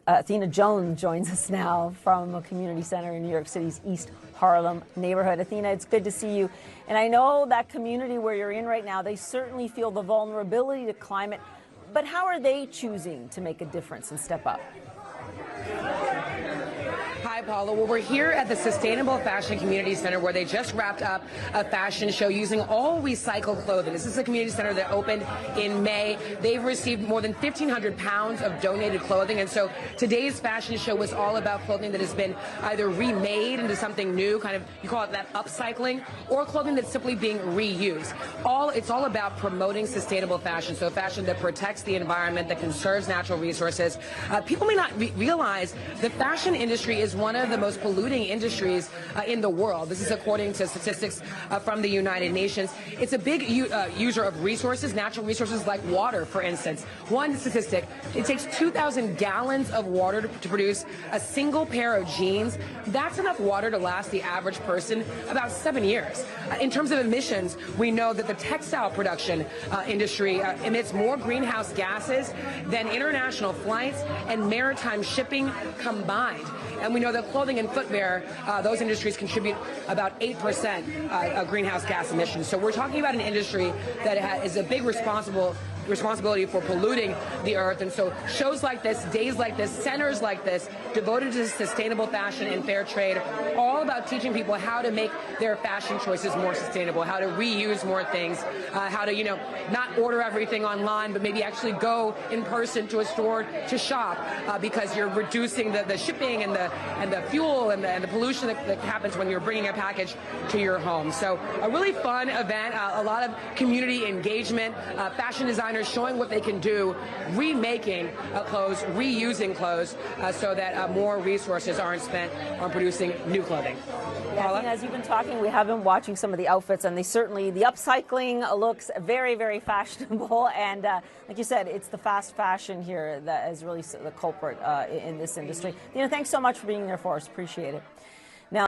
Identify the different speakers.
Speaker 1: Athena Jones joins us now from a community center in New York City's East Harlem neighborhood. Athena, it's good to see you. And I know that community where you're in right now, they certainly feel the vulnerability to climate. But how are they choosing to make a difference and step up?
Speaker 2: Hi, Paula. Well, we're here at the Sustainable Fashion Community Center where they just wrapped up a fashion show using all recycled clothing. This is a community center that opened in May. They've received more than 1,500 pounds of donated clothing. And so today's fashion show was all about clothing that has been either remade into something new, kind of, you call it that upcycling, or clothing that's simply being reused. It's all about promoting sustainable fashion, so fashion that protects the environment, that conserves natural resources. People may not realize the fashion industry is one of the most polluting industries in the world. This is according to statistics from the United Nations. It's a big user of resources, natural resources like water, for instance. One statistic, it takes 2,000 gallons of water to produce a single pair of jeans. That's enough water to last the average person about 7 years. In terms of emissions, we know that the textile production industry emits more greenhouse gases than international flights and maritime shipping combined. And we know that clothing and footwear, those industries contribute about 8% of greenhouse gas emissions. So we're talking about an industry that is a big responsibility for polluting the earth. And so shows like this, days like this, centers like this, devoted to sustainable fashion and fair trade, all about teaching people how to make their fashion choices more sustainable, how to reuse more things, how to, not order everything online, but maybe actually go in person to a store to shop because you're reducing the shipping and the fuel and the pollution that happens when you're bringing a package to your home. So a really fun event, a lot of community engagement, fashion designers showing what they can do, remaking clothes, reusing clothes, so that more resources aren't spent on producing new clothing.
Speaker 1: Yeah, I think as you've been talking, we have been watching some of the outfits, and the upcycling looks very, very fashionable. And like you said, it's the fast fashion here that is really the culprit in this industry. Thanks so much for being there for us. Appreciate it.